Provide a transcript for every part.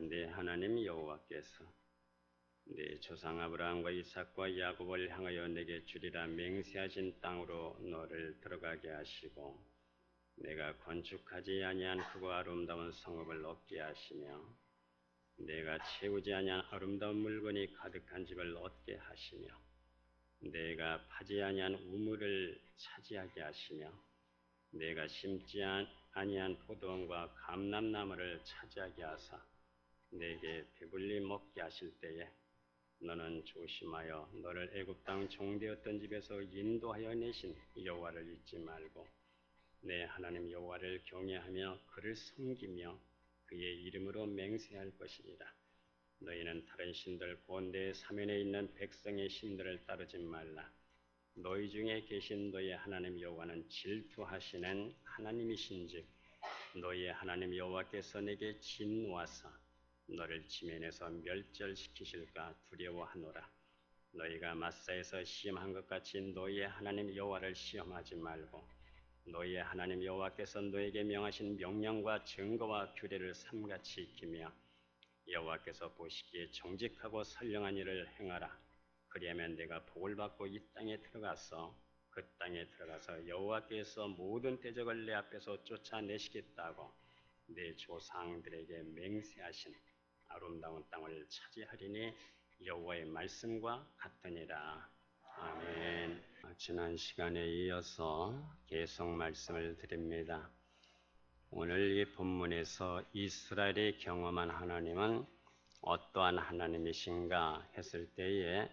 네 하나님 여호와께서 네 조상 아브라함과 이삭과 야곱을 향하여 내게 주리라 맹세하신 땅으로 너를 들어가게 하시고 내가 건축하지 아니한 크고 아름다운 성읍을 얻게 하시며 내가 채우지 아니한 아름다운 물건이 가득한 집을 얻게 하시며 내가 파지 아니한 우물을 차지하게 하시며 내가 심지 아니한 포도원과 감람나무를 차지하게 하사 내게 배불리 먹게 하실 때에 너는 조심하여 너를 애굽 땅 종되었던 집에서 인도하여 내신 여호와를 잊지 말고 내 하나님 여호와를 경외하며 그를 섬기며 그의 이름으로 맹세할 것이니라. 너희는 다른 신들 곧 내 사면에 있는 백성의 신들을 따르지 말라. 너희 중에 계신 너희의 하나님 여호와는 질투하시는 하나님이신즉 너희의 하나님 여호와께서 내게 진노하사 너를 지면에서 멸절시키실까 두려워하노라. 너희가 마사에서 시험한 것 같이 너희의 하나님 여호와를 시험하지 말고 너희의 하나님 여호와께서 너에게 명하신 명령과 증거와 규례를 삼같이 지키며 여호와께서 보시기에 정직하고 선량한 일을 행하라. 그리하면 내가 복을 받고 이 땅에 들어가서 그 땅에 들어가서 여호와께서 모든 대적을 내 앞에서 쫓아내시겠다고 내 조상들에게 맹세하신 아름다운 땅을 차지하리니 여호와의 말씀과 같으니라. 아멘. 지난 시간에 이어서 계속 말씀을 드립니다. 오늘 이 본문에서 이스라엘이 경험한 하나님은 어떠한 하나님이신가 했을 때에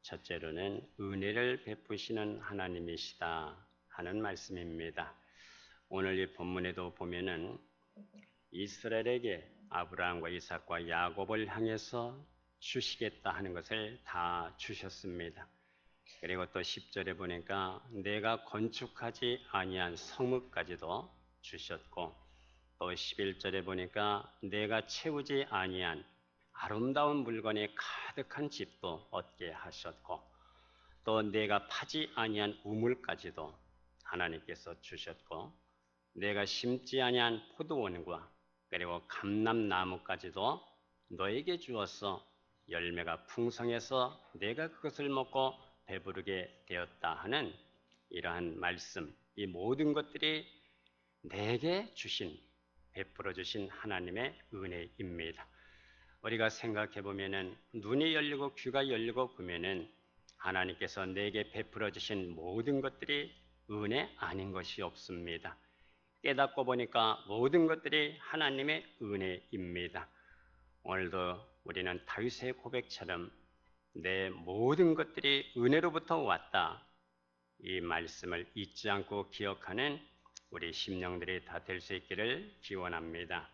첫째로는 은혜를 베푸시는 하나님이시다 하는 말씀입니다. 오늘 이 본문에도 보면은 이스라엘에게 아브라함과 이삭과 야곱을 향해서 주시겠다 하는 것을 다 주셨습니다. 그리고 또 10절에 보니까 내가 건축하지 아니한 성읍까지도 주셨고 또 11절에 보니까 내가 채우지 아니한 아름다운 물건이 가득한 집도 얻게 하셨고 또 내가 파지 아니한 우물까지도 하나님께서 주셨고 내가 심지 아니한 포도원과 그리고 감람나무까지도 너에게 주어서 열매가 풍성해서 내가 그것을 먹고 배부르게 되었다 하는 이러한 말씀, 이 모든 것들이 내게 주신, 베풀어 주신 하나님의 은혜입니다. 우리가 생각해 보면은 눈이 열리고 귀가 열리고 보면은 하나님께서 내게 베풀어 주신 모든 것들이 은혜 아닌 것이 없습니다. 깨닫고 보니까 모든 것들이 하나님의 은혜입니다. 오늘도 우리는 다윗의 고백처럼 내 모든 것들이 은혜로부터 왔다. 이 말씀을 잊지 않고 기억하는 우리 심령들이 다 될 수 있기를 기원합니다.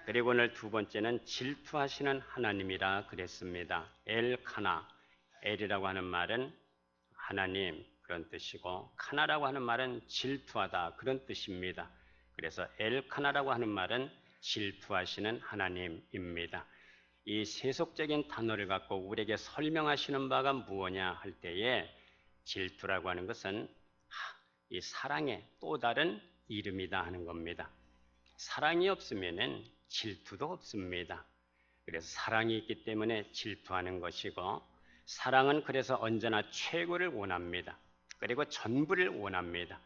그리고 오늘 두 번째는 질투하시는 하나님이라 그랬습니다. 엘카나, 엘이라고 하는 말은 하나님 그런 뜻이고 카나라고 하는 말은 질투하다 그런 뜻입니다. 그래서 엘카나라고 하는 말은 질투하시는 하나님입니다. 이 세속적인 단어를 갖고 우리에게 설명하시는 바가 무엇냐 할 때에 질투라고 하는 것은 이 사랑의 또 다른 이름이다 하는 겁니다. 사랑이 없으면은 질투도 없습니다. 그래서 사랑이 있기 때문에 질투하는 것이고 사랑은 그래서 언제나 최고를 원합니다. 그리고 전부를 원합니다.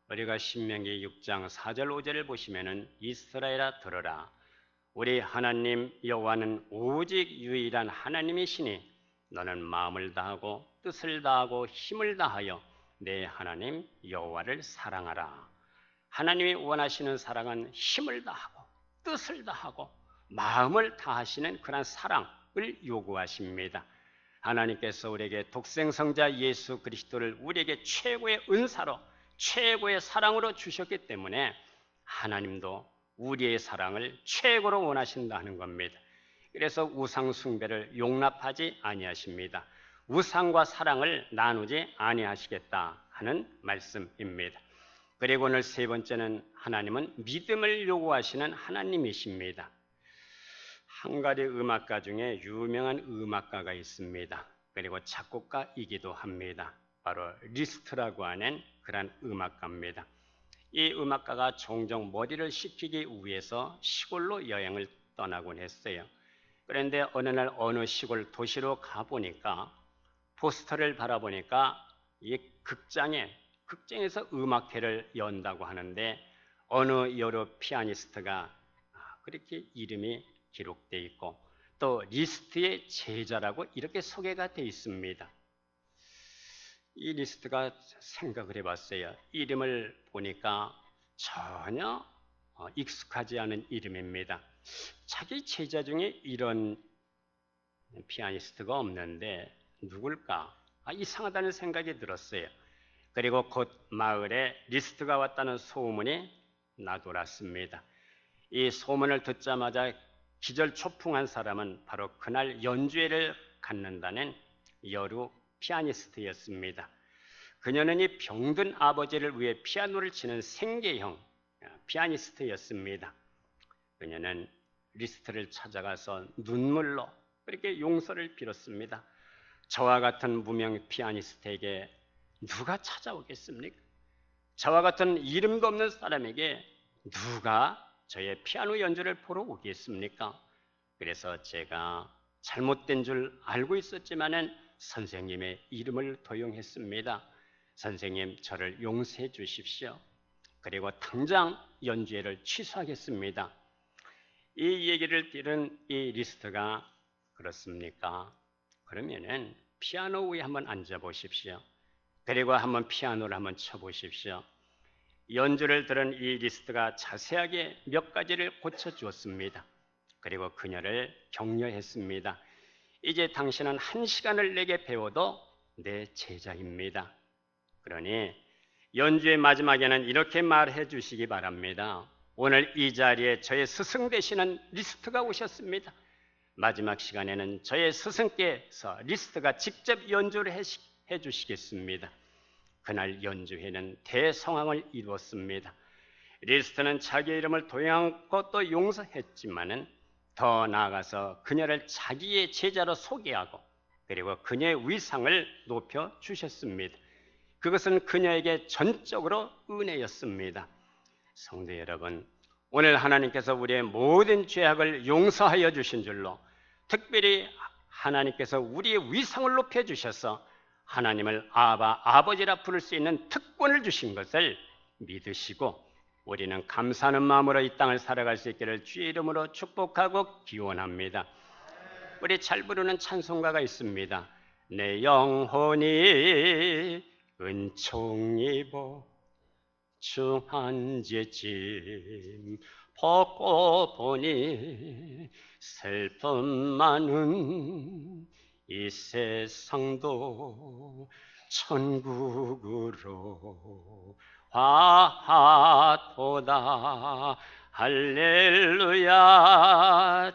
우리가 신명기 6장 4절 5절을 보시면은 이스라엘아 들어라. 우리 하나님 여호와는 오직 유일한 하나님이시니 너는 마음을 다하고 뜻을 다하고 힘을 다하여 내 하나님 여호와를 사랑하라. 하나님이 원하시는 사랑은 힘을 다하고 뜻을 다하고 마음을 다하시는 그런 사랑을 요구하십니다. 하나님께서 우리에게 독생성자 예수 그리스도를 우리에게 최고의 은사로 최고의 사랑으로 주셨기 때문에 하나님도 우리의 사랑을 최고로 원하신다는 겁니다. 그래서 우상 숭배를 용납하지 아니하십니다. 우상과 사랑을 나누지 아니하시겠다 하는 말씀입니다. 그리고 오늘 세 번째는 하나님은 믿음을 요구하시는 하나님이십니다. 헝가리 음악가 중에 유명한 음악가가 있습니다. 그리고 작곡가이기도 합니다. 바로 리스트라고 하는 그런 음악가입니다. 이 음악가가 종종 머리를 식히기 위해서 시골로 여행을 떠나곤 했어요. 그런데 어느 날 어느 시골 도시로 가보니까 포스터를 바라보니까 이 극장에서 음악회를 연다고 하는데 어느 여러 피아니스트가 그렇게 이름이 기록되어 있고 또 리스트의 제자라고 이렇게 소개가 되어 있습니다. 이 리스트가 생각을 해봤어요. 이름을 보니까 전혀 익숙하지 않은 이름입니다. 자기 제자 중에 이런 피아니스트가 없는데 누굴까? 이상하다는 생각이 들었어요. 그리고 곧 마을에 리스트가 왔다는 소문이 나돌았습니다. 이 소문을 듣자마자 기절초풍한 사람은 바로 그날 연주회를 갖는다는 여루 피아니스트였습니다. 그녀는 이 병든 아버지를 위해 피아노를 치는 생계형 피아니스트였습니다. 그녀는 리스트를 찾아가서 눈물로 그렇게 용서를 빌었습니다. 저와 같은 무명 피아니스트에게 누가 찾아오겠습니까? 저와 같은 이름도 없는 사람에게 누가 저의 피아노 연주를 보러 오겠습니까? 그래서 제가 잘못된 줄 알고 있었지만은 선생님의 이름을 도용했습니다. 선생님, 저를 용서해 주십시오. 그리고 당장 연주회를 취소하겠습니다. 이 얘기를 들은 이 리스트가 그렇습니까? 그러면은 피아노 위에 한번 앉아 보십시오. 그리고 한번 피아노를 한번 쳐보십시오. 연주를 들은 이 리스트가 자세하게 몇 가지를 고쳐주었습니다. 그리고 그녀를 격려했습니다. 이제 당신은 1시간을 내게 배워도 내 제자입니다. 그러니 연주의 마지막에는 이렇게 말해 주시기 바랍니다. 오늘 이 자리에 저의 스승 되시는 리스트가 오셨습니다. 마지막 시간에는 저의 스승께서 리스트가 직접 연주를 해 주시겠습니다. 그날 연주회는 대성황을 이루었습니다. 리스트는 자기 이름을 도용하고 또 용서했지만은 더 나아가서 그녀를 자기의 제자로 소개하고 그리고 그녀의 위상을 높여 주셨습니다. 그것은 그녀에게 전적으로 은혜였습니다. 성도 여러분, 오늘 하나님께서 우리의 모든 죄악을 용서하여 주신 줄로 특별히 하나님께서 우리의 위상을 높여 주셔서 하나님을 아버지라 부를 수 있는 특권을 주신 것을 믿으시고 우리는 감사하는 마음으로 이 땅을 살아갈 수 있기를 주의 이름으로 축복하고 기원합니다. 우리 잘 부르는 찬송가가 있습니다. 내 영혼이 은총 입어 중한죄짐 벗고 보니 슬픔 많은 이 세상도 천국으로 화하도다. 할렐루야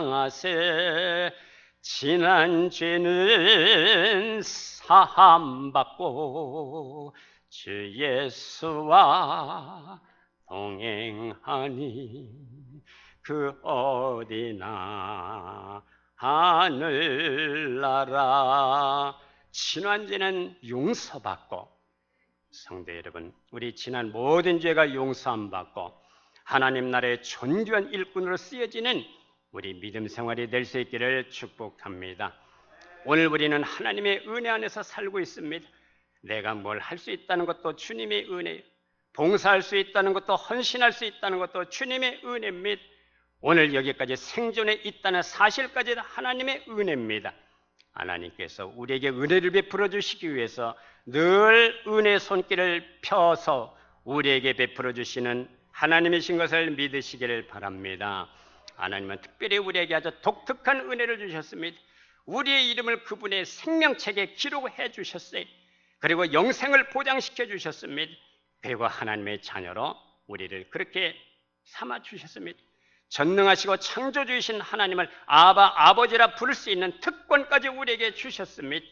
찬양하세. 지난 죄는 사함받고 주 예수와 동행하니 그 어디나 하늘나라. 지난 죄는 용서받고, 성도 여러분, 우리 지난 모든 죄가 용서함 받고 하나님 나라의 존귀한 일꾼으로 쓰여지는 우리 믿음 생활이 될 수 있기를 축복합니다. 오늘 우리는 하나님의 은혜 안에서 살고 있습니다. 내가 뭘 할 수 있다는 것도 주님의 은혜예요. 봉사할 수 있다는 것도, 헌신할 수 있다는 것도 주님의 은혜입니다. 오늘 여기까지 생존해 있다는 사실까지도 하나님의 은혜입니다. 하나님께서 우리에게 은혜를 베풀어 주시기 위해서 늘 은혜의 손길을 펴서 우리에게 베풀어 주시는 하나님이신 것을 믿으시기를 바랍니다. 하나님은 특별히 우리에게 아주 독특한 은혜를 주셨습니다. 우리의 이름을 그분의 생명책에 기록해 주셨어요. 그리고 영생을 보장시켜 주셨습니다. 그리고 하나님의 자녀로 우리를 그렇게 삼아 주셨습니다. 전능하시고 창조주이신 하나님을 아버지라 부를 수 있는 특권까지 우리에게 주셨습니다.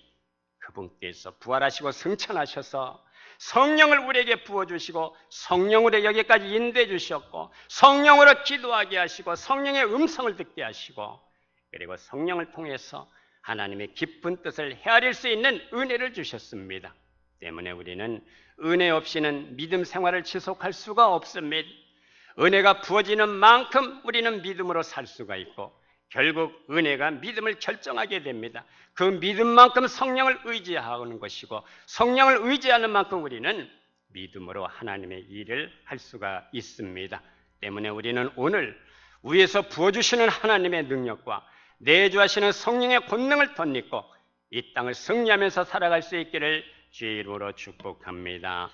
그분께서 부활하시고 승천하셔서 성령을 우리에게 부어주시고 성령으로 여기까지 인도해 주셨고 성령으로 기도하게 하시고 성령의 음성을 듣게 하시고 그리고 성령을 통해서 하나님의 깊은 뜻을 헤아릴 수 있는 은혜를 주셨습니다. 때문에 우리는 은혜 없이는 믿음 생활을 지속할 수가 없습니다. 은혜가 부어지는 만큼 우리는 믿음으로 살 수가 있고 결국 은혜가 믿음을 결정하게 됩니다. 그 믿음만큼 성령을 의지하는 것이고 성령을 의지하는 만큼 우리는 믿음으로 하나님의 일을 할 수가 있습니다. 때문에 우리는 오늘 위에서 부어주시는 하나님의 능력과 내주하시는 성령의 권능을 덧입고 이 땅을 승리하면서 살아갈 수 있기를 주의 이름으로 축복합니다.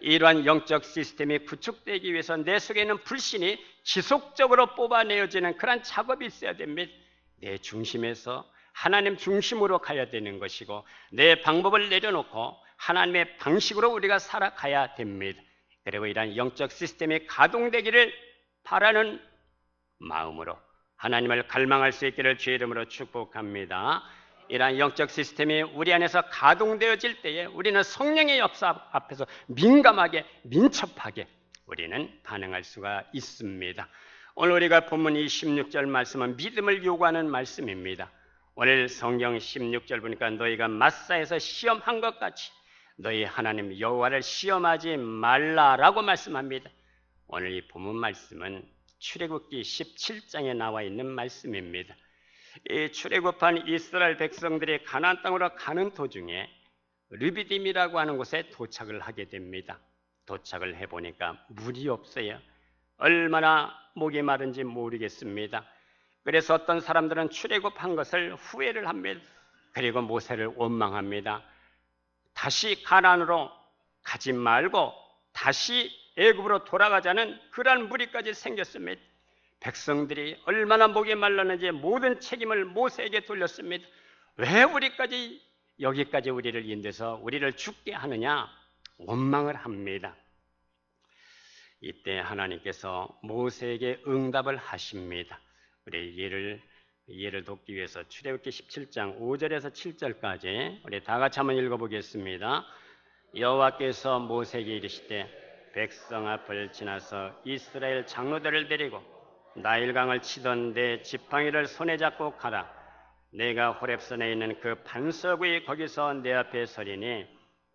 이러한 영적 시스템이 구축되기 위해서 내 속에 있는 불신이 지속적으로 뽑아내어지는 그런 작업이 있어야 됩니다. 내 중심에서 하나님 중심으로 가야 되는 것이고 내 방법을 내려놓고 하나님의 방식으로 우리가 살아가야 됩니다. 그리고 이러한 영적 시스템이 가동되기를 바라는 마음으로 하나님을 갈망할 수 있기를 주의 이름으로 축복합니다. 이러한 영적 시스템이 우리 안에서 가동되어질 때에 우리는 성령의 역사 앞에서 민감하게 민첩하게 우리는 반응할 수가 있습니다. 오늘 우리가 본문 16절 말씀은 믿음을 요구하는 말씀입니다. 오늘 성경 16절 보니까 너희가 마사에서 시험한 것 같이 너희 하나님 여호와를 시험하지 말라라고 말씀합니다. 오늘 이 본문 말씀은 출애굽기 17장에 나와 있는 말씀입니다. 이 출애굽한 이스라엘 백성들이 가나안 땅으로 가는 도중에 르비딤이라고 하는 곳에 도착을 하게 됩니다. 도착을 해보니까 물이 없어요. 얼마나 목이 마른지 모르겠습니다. 그래서 어떤 사람들은 출애굽한 것을 후회를 합니다. 그리고 모세를 원망합니다. 다시 가나안으로 가지 말고 다시 애굽으로 돌아가자는 그러한 무리까지 생겼습니다. 백성들이 얼마나 목이 말랐는지 모든 책임을 모세에게 돌렸습니다. 왜 우리까지 여기까지 우리를 인도해서 우리를 죽게 하느냐 원망을 합니다. 이때 하나님께서 모세에게 응답을 하십니다. 우리 이해를 돕기 위해서 출애굽기 17장 5절에서 7절까지 우리 다 같이 한번 읽어보겠습니다. 여호와께서 모세에게 이르시되 백성 앞을 지나서 이스라엘 장로들을 데리고 나일강을 치던 내 지팡이를 손에 잡고 가라. 내가 호렙산에 있는 그 반석 위에 거기서 내 앞에 서리니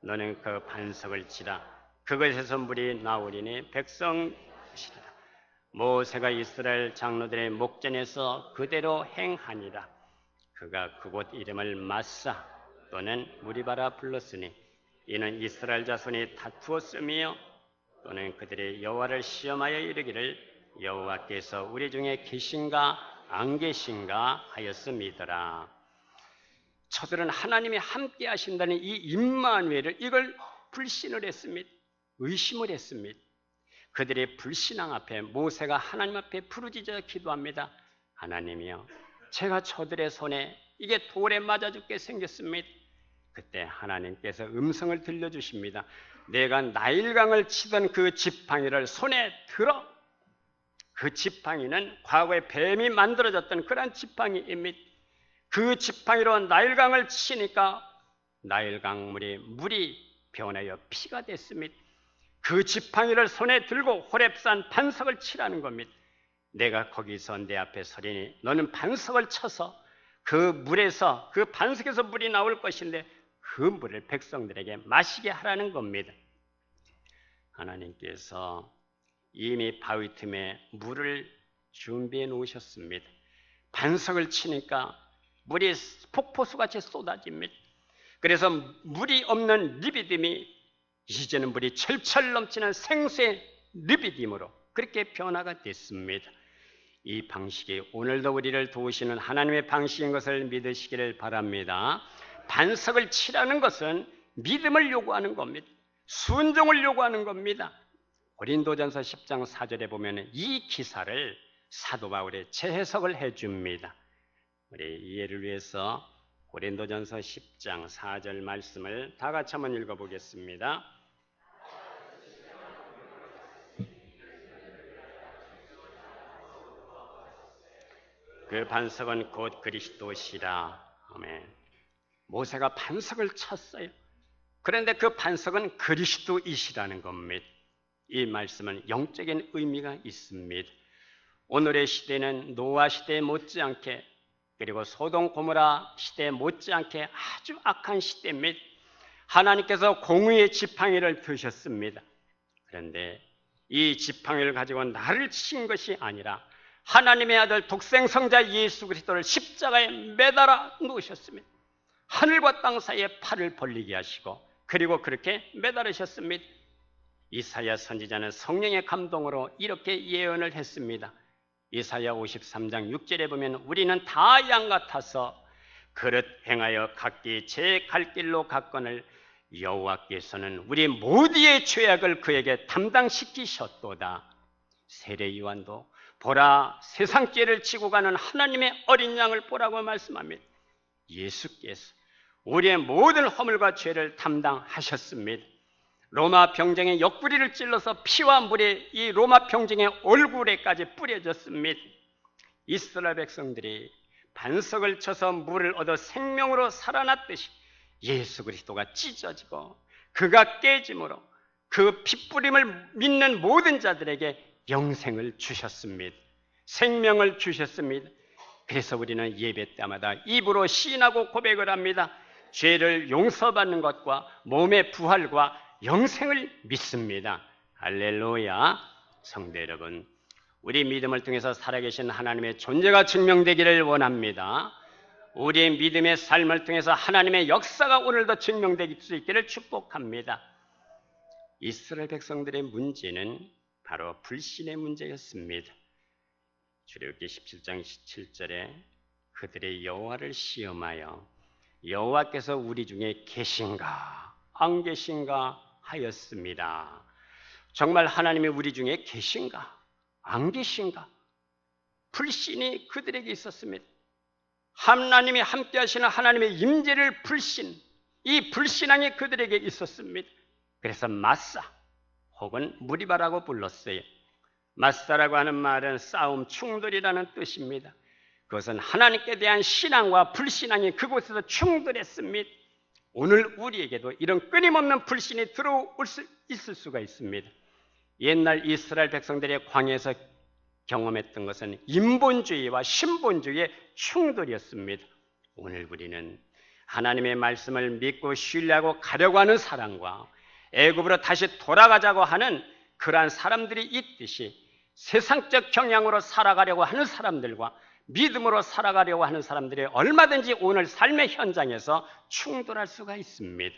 너는 그 반석을 치라. 그것에서 물이 나오리니 백성이시리라. 모세가 이스라엘 장로들의 목전에서 그대로 행하니라. 그가 그곳 이름을 마사 또는 무리바라 불렀으니 이는 이스라엘 자손이 다투었으며 또는 그들의 여호와를 시험하여 이르기를 여호와께서 우리 중에 계신가 안 계신가 하였음이더라. 저들은 하나님이 함께 하신다는 이 임마누엘을 이걸 불신을 했습니다. 의심을 했습니다. 그들의 불신앙 앞에 모세가 하나님 앞에 부르짖어 기도합니다. 하나님이여, 제가 저들의 손에 이게 돌에 맞아 죽게 생겼습니다. 그때 하나님께서 음성을 들려주십니다. 내가 나일강을 치던 그 지팡이를 손에 들어. 그 지팡이는 과거에 뱀이 만들어졌던 그런 지팡이입니다. 그 지팡이로 나일강을 치니까 나일강 물이 변하여 피가 됐습니다. 그 지팡이를 손에 들고 호렙산 반석을 치라는 겁니다. 내가 거기서 내 앞에 서리니 너는 반석을 쳐서 그 물에서 그 반석에서 물이 나올 것인데 그 물을 백성들에게 마시게 하라는 겁니다. 하나님께서 이미 바위 틈에 물을 준비해 놓으셨습니다. 반석을 치니까 물이 폭포수같이 쏟아집니다. 그래서 물이 없는 르비딤이 이제는 물이 철철 넘치는 생수의 르비딤으로 그렇게 변화가 됐습니다. 이 방식이 오늘도 우리를 도우시는 하나님의 방식인 것을 믿으시기를 바랍니다. 반석을 치라는 것은 믿음을 요구하는 겁니다. 순종을 요구하는 겁니다. 고린도전서 10장 4절에 보면 이 기사를 사도 바울이 재해석을 해줍니다. 우리 이해를 위해서 고린도전서 10장 4절 말씀을 다 같이 한번 읽어보겠습니다. 그 반석은 곧 그리스도시라. 아멘. 모세가 반석을 쳤어요. 그런데 그 반석은 그리스도이시라는 겁니다. 이 말씀은 영적인 의미가 있습니다. 오늘의 시대는 노아 시대에 못지않게 그리고 소돔 고모라 시대에 못지않게 아주 악한 시대입니다. 하나님께서 공의의 지팡이를 드셨습니다. 그런데 이 지팡이를 가지고 나를 치신 것이 아니라 하나님의 아들 독생성자 예수 그리스도를 십자가에 매달아 놓으셨습니다. 하늘과 땅 사이에 팔을 벌리게 하시고 그리고 그렇게 매달으셨습니다. 이사야 선지자는 성령의 감동으로 이렇게 예언을 했습니다. 이사야 53장 6절에 보면 우리는 다 양 같아서 그릇 행하여 각기 제 갈 길로 갔거늘 여호와께서는 우리 모두의 죄악을 그에게 담당시키셨도다. 세례 요한도 보라 세상 죄를 지고 가는 하나님의 어린 양을 보라고 말씀합니다. 예수께서 우리의 모든 허물과 죄를 담당하셨습니다. 로마 병정의 옆구리를 찔러서 피와 물이 이 로마 병정의 얼굴에까지 뿌려졌습니다. 이스라엘 백성들이 반석을 쳐서 물을 얻어 생명으로 살아났듯이 예수 그리스도가 찢어지고 그가 깨짐으로 그 핏부림을 믿는 모든 자들에게 영생을 주셨습니다. 생명을 주셨습니다. 그래서 우리는 예배 때마다 입으로 시인하고 고백을 합니다. 죄를 용서받는 것과 몸의 부활과 영생을 믿습니다. 할렐루야. 성도 여러분, 우리 믿음을 통해서 살아계신 하나님의 존재가 증명되기를 원합니다. 우리의 믿음의 삶을 통해서 하나님의 역사가 오늘도 증명될 수 있기를 축복합니다. 이스라엘 백성들의 문제는 바로 불신의 문제였습니다. 출애굽기 17장 17절에 그들의 여호와를 시험하여 여호와께서 우리 중에 계신가 안 계신가 하였습니다. 정말 하나님이 우리 중에 계신가 안 계신가? 불신이 그들에게 있었습니다. 하나님이 함께 하시는 하나님의 임재를 이 불신앙이 그들에게 있었습니다. 그래서 마사 혹은 무리바라고 불렀어요. 마사라고 하는 말은 싸움, 충돌이라는 뜻입니다. 그것은 하나님께 대한 신앙과 불신앙이 그곳에서 충돌했습니다. 오늘 우리에게도 이런 끊임없는 불신이 들어올 수 있을 수가 있습니다. 옛날 이스라엘 백성들의 광야에서 경험했던 것은 인본주의와 신본주의의 충돌이었습니다. 오늘 우리는 하나님의 말씀을 믿고 신뢰하고 가려고 하는 사람과 애굽으로 다시 돌아가자고 하는 그러한 사람들이 있듯이 세상적 경향으로 살아가려고 하는 사람들과 믿음으로 살아가려고 하는 사람들이 얼마든지 오늘 삶의 현장에서 충돌할 수가 있습니다.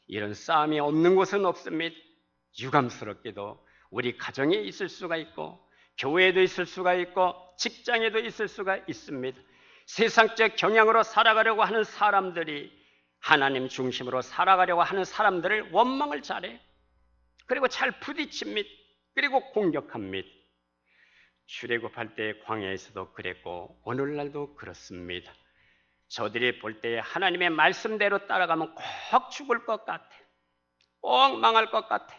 이런 싸움이 없는 곳은 없습니다. 유감스럽게도 우리 가정에 있을 수가 있고 교회에도 있을 수가 있고 직장에도 있을 수가 있습니다. 세상적 경향으로 살아가려고 하는 사람들이 하나님 중심으로 살아가려고 하는 사람들을 원망을 잘해요. 그리고 잘 부딪힙니다. 그리고 공격합니다. 출애굽할 때 광야에서도 그랬고 오늘날도 그렇습니다. 저들이 볼 때 하나님의 말씀대로 따라가면 꼭 죽을 것 같아. 꼭 망할 것 같아.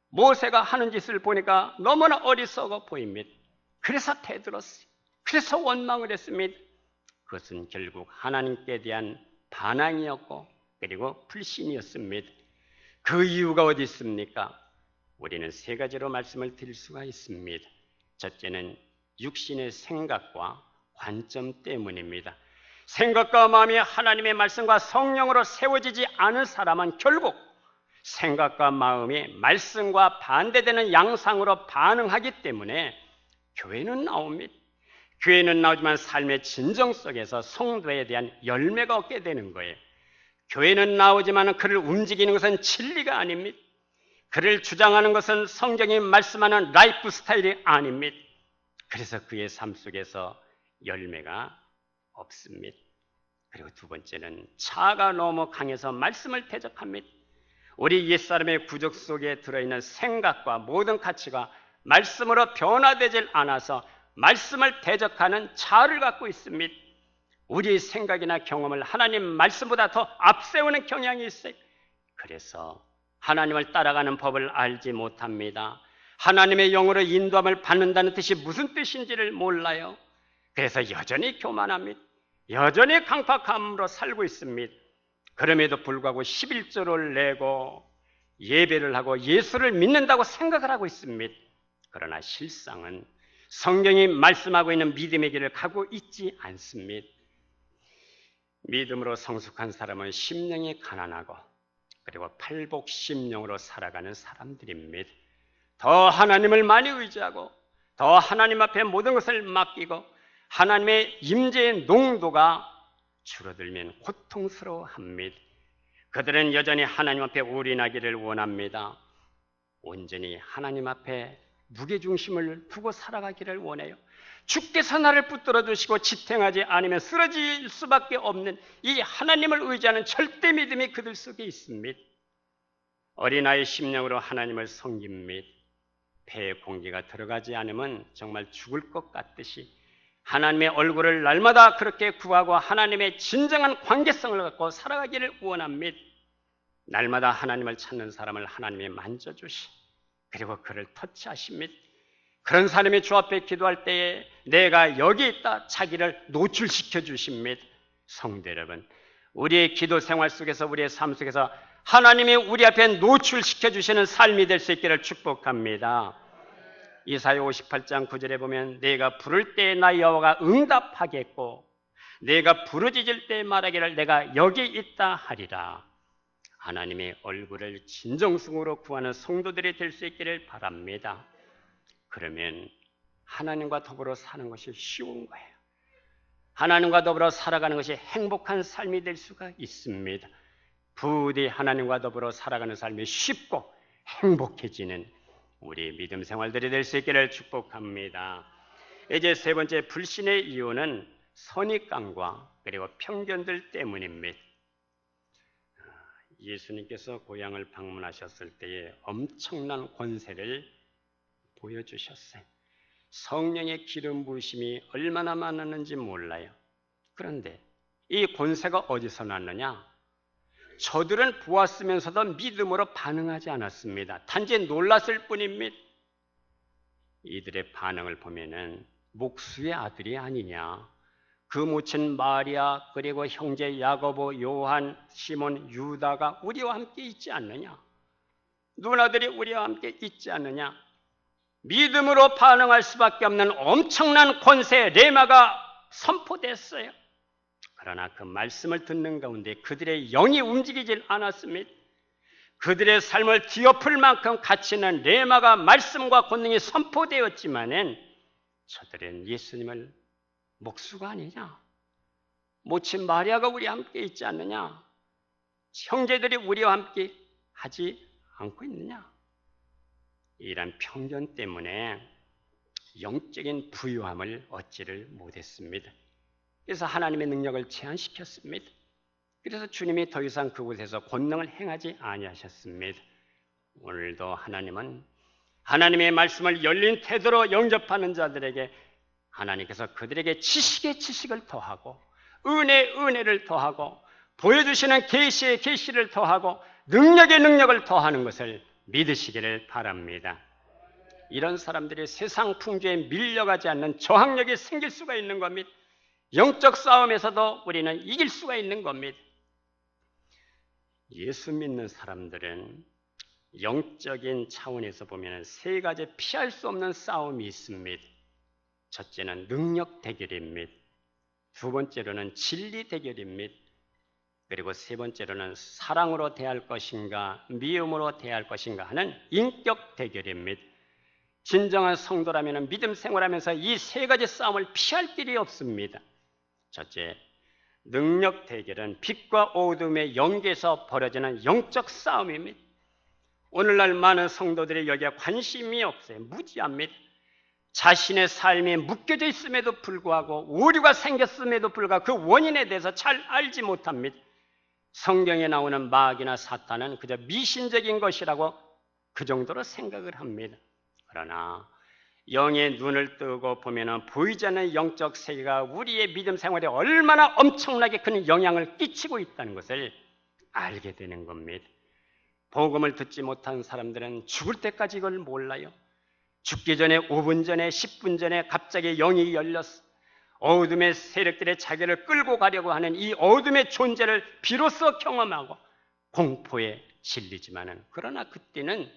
모세가 하는 짓을 보니까 너무나 어리석어 보입니다. 그래서 대들었어요. 그래서 원망을 했습니다. 그것은 결국 하나님께 대한 반항이었고 그리고 불신이었습니다. 그 이유가 어디 있습니까? 우리는 세 가지로 말씀을 드릴 수가 있습니다. 첫째는 육신의 생각과 관점 때문입니다. 생각과 마음이 하나님의 말씀과 성령으로 세워지지 않은 사람은 결국 생각과 마음이 말씀과 반대되는 양상으로 반응하기 때문에 교회는 나옵니다. 교회는 나오지만 삶의 진정 속에서 성도에 대한 열매가 없게 되는 거예요. 교회는 나오지만 그를 움직이는 것은 진리가 아닙니다. 그를 주장하는 것은 성경이 말씀하는 라이프 스타일이 아닙니다. 그래서 그의 삶 속에서 열매가 없습니다. 그리고 두 번째는 자아가 너무 강해서 말씀을 대적합니다. 우리 옛사람의 구적 속에 들어있는 생각과 모든 가치가 말씀으로 변화되질 않아서 말씀을 대적하는 자아를 갖고 있습니다. 우리의 생각이나 경험을 하나님 말씀보다 더 앞세우는 경향이 있어요. 그래서 하나님을 따라가는 법을 알지 못합니다. 하나님의 영으로 인도함을 받는다는 뜻이 무슨 뜻인지를 몰라요. 그래서 여전히 교만합니다. 여전히 강팍함으로 살고 있습니다. 그럼에도 불구하고 11조를 내고 예배를 하고 예수를 믿는다고 생각을 하고 있습니다. 그러나 실상은 성경이 말씀하고 있는 믿음의 길을 가고 있지 않습니다. 믿음으로 성숙한 사람은 심령이 가난하고 그리고 팔복심령으로 살아가는 사람들입니다. 더 하나님을 많이 의지하고 더 하나님 앞에 모든 것을 맡기고 하나님의 임재의 농도가 줄어들면 고통스러워합니다. 그들은 여전히 하나님 앞에 올인하기를 원합니다. 온전히 하나님 앞에 무게중심을 두고 살아가기를 원해요. 주께서 나를 붙들어 주시고 지탱하지 않으면 쓰러질 수밖에 없는 이 하나님을 의지하는 절대 믿음이 그들 속에 있습니다. 어린아이 심령으로 하나님을 섬깁니다. 폐에 공기가 들어가지 않으면 정말 죽을 것 같듯이 하나님의 얼굴을 날마다 그렇게 구하고 하나님의 진정한 관계성을 갖고 살아가기를 원합니다. 날마다 하나님을 찾는 사람을 하나님이 만져주시 그리고 그를 터치하십니다. 그런 사람이 주 앞에 기도할 때에 내가 여기 있다 자기를 노출시켜 주십니다. 성도 여러분, 우리의 기도 생활 속에서 우리의 삶 속에서 하나님이 우리 앞에 노출시켜 주시는 삶이 될 수 있기를 축복합니다. 이사야 58장 9절에 보면 내가 부를 때에 나 여호와가 응답하겠고 내가 부르짖을 때에 말하기를 내가 여기 있다 하리라. 하나님의 얼굴을 진정성으로 구하는 성도들이 될 수 있기를 바랍니다. 그러면 하나님과 더불어 사는 것이 쉬운 거예요. 하나님과 더불어 살아가는 것이 행복한 삶이 될 수가 있습니다. 부디 하나님과 더불어 살아가는 삶이 쉽고 행복해지는 우리 믿음 생활들이 될 수 있기를 축복합니다. 이제 세 번째 불신의 이유는 선입관과 그리고 편견들 때문입니다. 예수님께서 고향을 방문하셨을 때에 엄청난 권세를 보여주셨어요. 성령의 기름 부으심이 얼마나 많았는지 몰라요. 그런데 이 권세가 어디서 났느냐? 저들은 보았으면서도 믿음으로 반응하지 않았습니다. 단지 놀랐을 뿐입니다. 이들의 반응을 보면은 목수의 아들이 아니냐, 그 모친 마리아 그리고 형제 야고보, 요한, 시몬, 유다가 우리와 함께 있지 않느냐, 누나들이 우리와 함께 있지 않느냐, 믿음으로 반응할 수밖에 없는 엄청난 권세 레마가 선포됐어요. 그러나 그 말씀을 듣는 가운데 그들의 영이 움직이질 않았습니다. 그들의 삶을 뒤엎을 만큼 가치 있는 레마가 말씀과 권능이 선포되었지만은 저들은 예수님을 목수가 아니냐, 모친 마리아가 우리와 함께 있지 않느냐, 형제들이 우리와 함께 하지 않고 있느냐, 이런 편견 때문에 영적인 부유함을 얻지를 못했습니다. 그래서 하나님의 능력을 제한시켰습니다. 그래서 주님이 더 이상 그곳에서 권능을 행하지 아니하셨습니다. 오늘도 하나님은 하나님의 말씀을 열린 태도로 영접하는 자들에게 하나님께서 그들에게 지식에 지식을 더하고 은혜에 은혜를 더하고 보여주시는 계시에 계시를 더하고 능력에 능력을 더하는 것을 믿으시기를 바랍니다. 이런 사람들이 세상 풍조에 밀려가지 않는 저항력이 생길 수가 있는 겁니다. 영적 싸움에서도 우리는 이길 수가 있는 겁니다. 예수 믿는 사람들은 영적인 차원에서 보면 세 가지 피할 수 없는 싸움이 있습니다. 첫째는 능력 대결입니다. 두 번째로는 진리 대결입니다. 그리고 세 번째로는 사랑으로 대할 것인가 미움으로 대할 것인가 하는 인격 대결입니다. 진정한 성도라면 믿음 생활하면서 이 세 가지 싸움을 피할 길이 없습니다. 첫째, 능력 대결은 빛과 어둠의 연계에서 벌어지는 영적 싸움입니다. 오늘날 많은 성도들이 여기에 관심이 없어요. 무지합니다. 자신의 삶이 묶여져 있음에도 불구하고 오류가 생겼음에도 불구하고 그 원인에 대해서 잘 알지 못합니다. 성경에 나오는 마귀나 사탄은 그저 미신적인 것이라고 그 정도로 생각을 합니다. 그러나 영의 눈을 뜨고 보면 보이지 않는 영적 세계가 우리의 믿음 생활에 얼마나 엄청나게 큰 영향을 끼치고 있다는 것을 알게 되는 겁니다. 복음을 듣지 못한 사람들은 죽을 때까지 이걸 몰라요. 죽기 전에 5분 전에 10분 전에 갑자기 영이 열렸어. 어둠의 세력들의 자기를 끌고 가려고 하는 이 어둠의 존재를 비로소 경험하고 공포에 질리지만은 그러나 그때는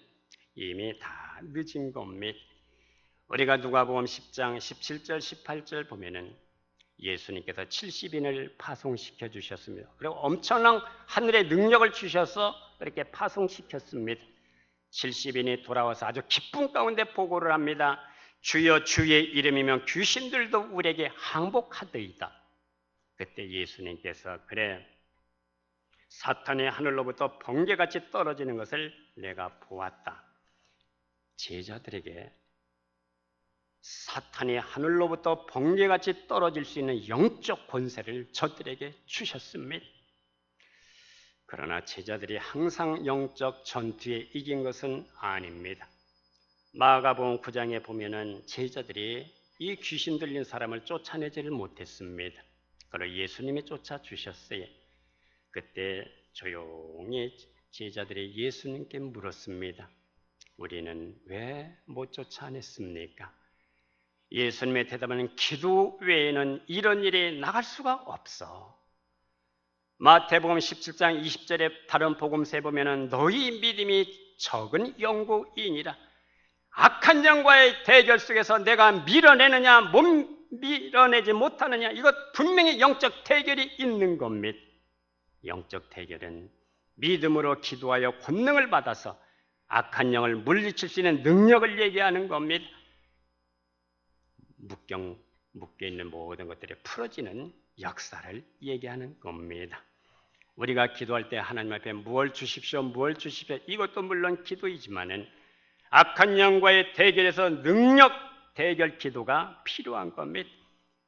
이미 다 늦은 겁니다. 우리가 누가복음 10장 17절 18절 보면은 예수님께서 70인을 파송시켜 주셨습니다. 그리고 엄청난 하늘의 능력을 주셔서 그렇게 파송시켰습니다. 70인이 돌아와서 아주 기쁨 가운데 보고를 합니다. 주여, 주의 이름이면 귀신들도 우리에게 항복하더이다. 그때 예수님께서 그래, 사탄이 하늘로부터 번개같이 떨어지는 것을 내가 보았다. 제자들에게 사탄이 하늘로부터 번개같이 떨어질 수 있는 영적 권세를 저들에게 주셨습니다. 그러나 제자들이 항상 영적 전투에 이긴 것은 아닙니다. 마가복음 9장에 보면은 제자들이 이 귀신 들린 사람을 쫓아내지를 못했습니다. 그러나 예수님이 쫓아주셨어요. 그때 조용히 제자들이 예수님께 물었습니다. 우리는 왜 못 쫓아냈습니까? 예수님의 대답은 기도 외에는 이런 일이 나갈 수가 없어. 마태복음 17장 20절에 다른 복음서에 보면은 너희 믿음이 적은 영구이니라. 악한 영과의 대결 속에서 내가 밀어내느냐 못 밀어내지 못하느냐, 이것 분명히 영적 대결이 있는 겁니다. 영적 대결은 믿음으로 기도하여 권능을 받아서 악한 영을 물리칠 수 있는 능력을 얘기하는 겁니다. 묶여있는 모든 것들이 풀어지는 역사를 얘기하는 겁니다. 우리가 기도할 때 하나님 앞에 무엇을 주십시오, 무엇을 주십시오, 이것도 물론 기도이지만은 악한 영과의 대결에서 능력 대결 기도가 필요한 겁니다.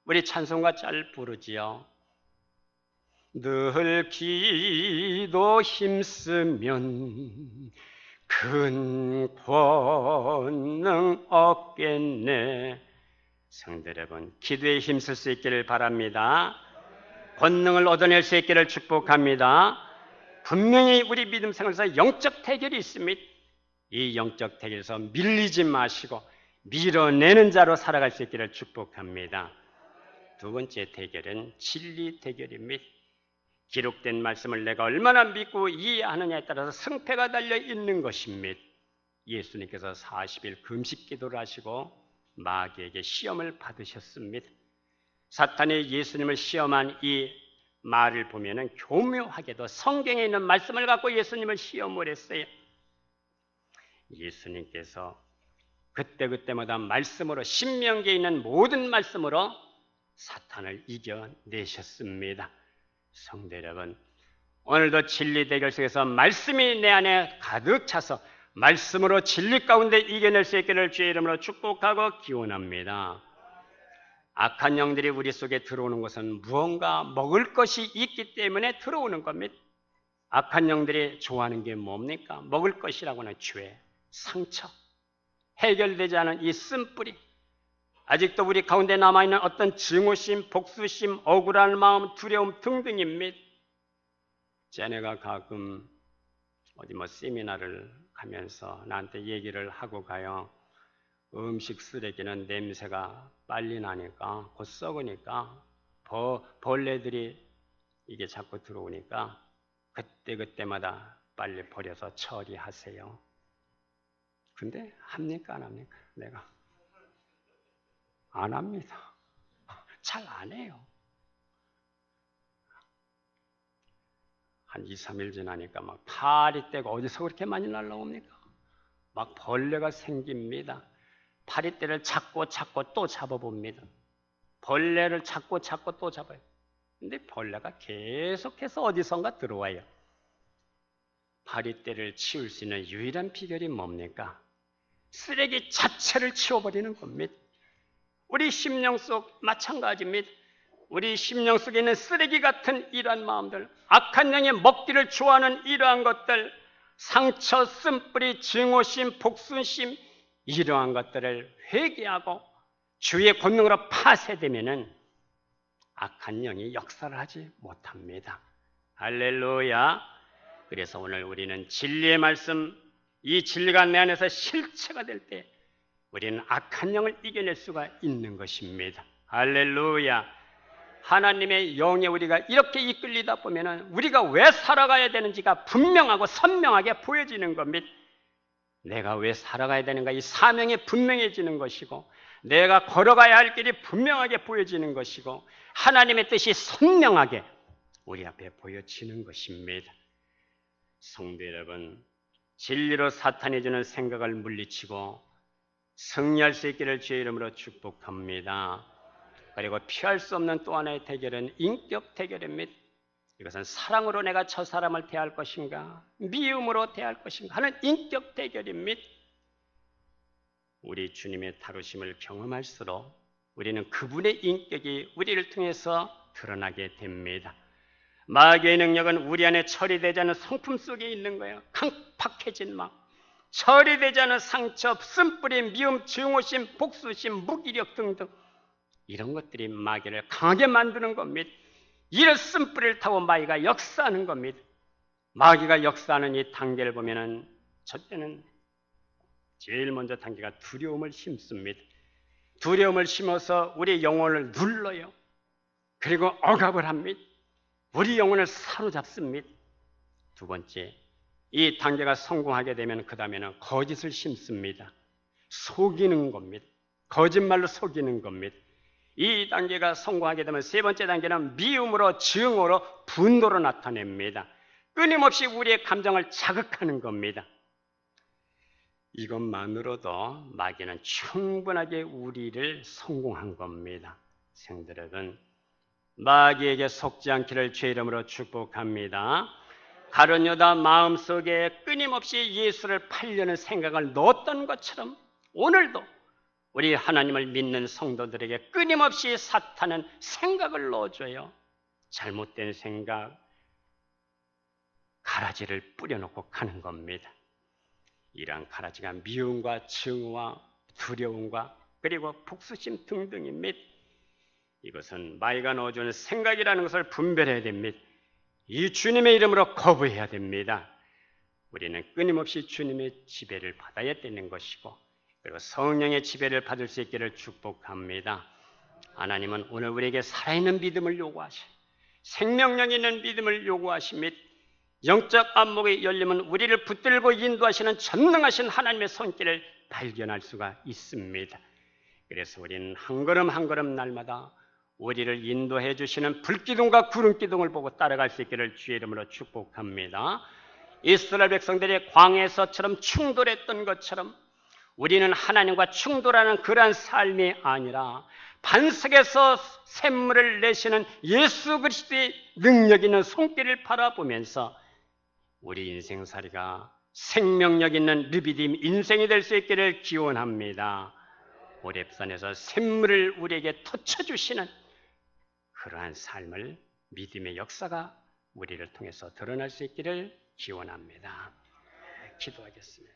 우리 찬송가 잘 부르지요. 늘 기도 힘쓰면 큰 권능 얻겠네. 성도 여러분, 기도에 힘쓸 수 있기를 바랍니다. 권능을 얻어낼 수 있기를 축복합니다. 분명히 우리 믿음 생활에서 영적 대결이 있습니다. 이 영적 대결에서 밀리지 마시고 밀어내는 자로 살아갈 수 있기를 축복합니다. 두 번째 대결은 진리 대결입니다. 기록된 말씀을 내가 얼마나 믿고 이해하느냐에 따라서 승패가 달려 있는 것입니다. 예수님께서 40일 금식 기도를 하시고 마귀에게 시험을 받으셨습니다. 사탄이 예수님을 시험한 이 말을 보면은 교묘하게도 성경에 있는 말씀을 갖고 예수님을 시험을 했어요. 예수님께서 그때마다 말씀으로, 신명기에 있는 모든 말씀으로 사탄을 이겨내셨습니다. 성도 여러분, 오늘도 진리 대결 속에서 말씀이 내 안에 가득 차서 말씀으로 진리 가운데 이겨낼 수 있기를 주의 이름으로 축복하고 기원합니다. 악한 영들이 우리 속에 들어오는 것은 무언가 먹을 것이 있기 때문에 들어오는 겁니다. 악한 영들이 좋아하는 게 뭡니까? 먹을 것이라고는 죄, 상처, 해결되지 않은 이 쓴뿌리, 아직도 우리 가운데 남아있는 어떤 증오심, 복수심, 억울한 마음, 두려움 등등입니다. 쟤네가 가끔 어디 세미나를 가면서 나한테 얘기를 하고 가요. 음식 쓰레기는 냄새가 빨리 나니까, 곧 썩으니까, 벌레들이 이게 자꾸 들어오니까 그때마다 빨리 버려서 처리하세요. 근데 합니까, 안 합니까? 내가 안 합니다. 잘 안 해요. 한 2, 3일 지나니까 막 파리떼가 어디서 그렇게 많이 날라옵니까? 막 벌레가 생깁니다. 파리떼를 찾고 또 잡아봅니다. 벌레를 찾고 또 잡아요. 근데 벌레가 계속해서 어디선가 들어와요. 파리떼를 치울 수 있는 유일한 비결이 뭡니까? 쓰레기 자체를 치워버리는 겁니다. 우리 심령 속 마찬가지입니다. 우리 심령 속에 있는 쓰레기 같은 이러한 마음들, 악한 영의 먹기를 좋아하는 이러한 것들, 상처, 쓴뿌리, 증오심, 복순심, 이러한 것들을 회개하고 주의 권능으로 파쇄되면은 악한 영이 역사를 하지 못합니다. 할렐루야. 그래서 오늘 우리는 진리의 말씀, 이 진리가 내 안에서 실체가 될 때 우리는 악한 영을 이겨낼 수가 있는 것입니다. 할렐루야. 하나님의 영에 우리가 이렇게 이끌리다 보면은 우리가 왜 살아가야 되는지가 분명하고 선명하게 보여지는 겁니다. 내가 왜 살아가야 되는가, 이 사명이 분명해지는 것이고, 내가 걸어가야 할 길이 분명하게 보여지는 것이고, 하나님의 뜻이 선명하게 우리 앞에 보여지는 것입니다. 성도 여러분, 진리로 사탄이 주는 생각을 물리치고 승리할 수 있기를 주의 이름으로 축복합니다. 그리고 피할 수 없는 또 하나의 대결은 인격 대결입니다. 이것은 사랑으로 내가 저 사람을 대할 것인가, 미움으로 대할 것인가 하는 인격 대결입니다. 우리 주님의 다루심을 경험할수록 우리는 그분의 인격이 우리를 통해서 드러나게 됩니다. 마귀의 능력은 우리 안에 처리되지 않은 성품 속에 있는 거예요. 강팍해진 마음, 처리되지 않은 상처, 쓴뿌리, 미움, 증오심, 복수심, 무기력 등등 이런 것들이 마귀를 강하게 만드는 겁니다. 이런 쓴뿌리를 타고 마귀가 역사하는 겁니다. 마귀가 역사하는 이 단계를 보면은 첫째는 제일 먼저 단계가 두려움을 심습니다. 두려움을 심어서 우리 영혼을 눌러요. 그리고 억압을 합니다. 우리 영혼을 사로잡습니다. 두 번째, 이 단계가 성공하게 되면 그 다음에는 거짓을 심습니다. 속이는 겁니다. 거짓말로 속이는 겁니다. 이 단계가 성공하게 되면 세 번째 단계는 미움으로, 증오로, 분노로 나타냅니다. 끊임없이 우리의 감정을 자극하는 겁니다. 이것만으로도 마귀는 충분하게 우리를 성공한 겁니다. 성도들은 마귀에게 속지 않기를 주의 이름으로 축복합니다. 가룟 유다 마음속에 끊임없이 예수를 팔려는 생각을 넣었던 것처럼 오늘도 우리 하나님을 믿는 성도들에게 끊임없이 사탄은 생각을 넣어줘요. 잘못된 생각, 가라지를 뿌려놓고 가는 겁니다. 이러한 가라지가 미움과 증오와 두려움과 그리고 복수심 등등입니다. 이것은 마귀가 넣어주는 생각이라는 것을 분별해야 됩니다. 이 주님의 이름으로 거부해야 됩니다. 우리는 끊임없이 주님의 지배를 받아야 되는 것이고 그리고 성령의 지배를 받을 수 있기를 축복합니다. 하나님은 오늘 우리에게 살아있는 믿음을 요구하셔요. 생명력 있는 믿음을 요구하십니다. 영적 안목의 열림은 우리를 붙들고 인도하시는 전능하신 하나님의 손길을 발견할 수가 있습니다. 그래서 우리는 한 걸음 한 걸음 날마다 우리를 인도해 주시는 불기둥과 구름기둥을 보고 따라갈 수 있기를 주의 이름으로 축복합니다. 이스라엘 백성들이 광야에서처럼 충돌했던 것처럼 우리는 하나님과 충돌하는 그러한 삶이 아니라 반석에서 샘물을 내시는 예수 그리스도의 능력 있는 손길을 바라보면서 우리 인생살이가 생명력 있는 르비딤 인생이 될 수 있기를 기원합니다. 호렙산에서 샘물을 우리에게 터쳐주시는 그러한 삶을 믿음의 역사가 우리를 통해서 드러날 수 있기를 기원합니다. 기도하겠습니다.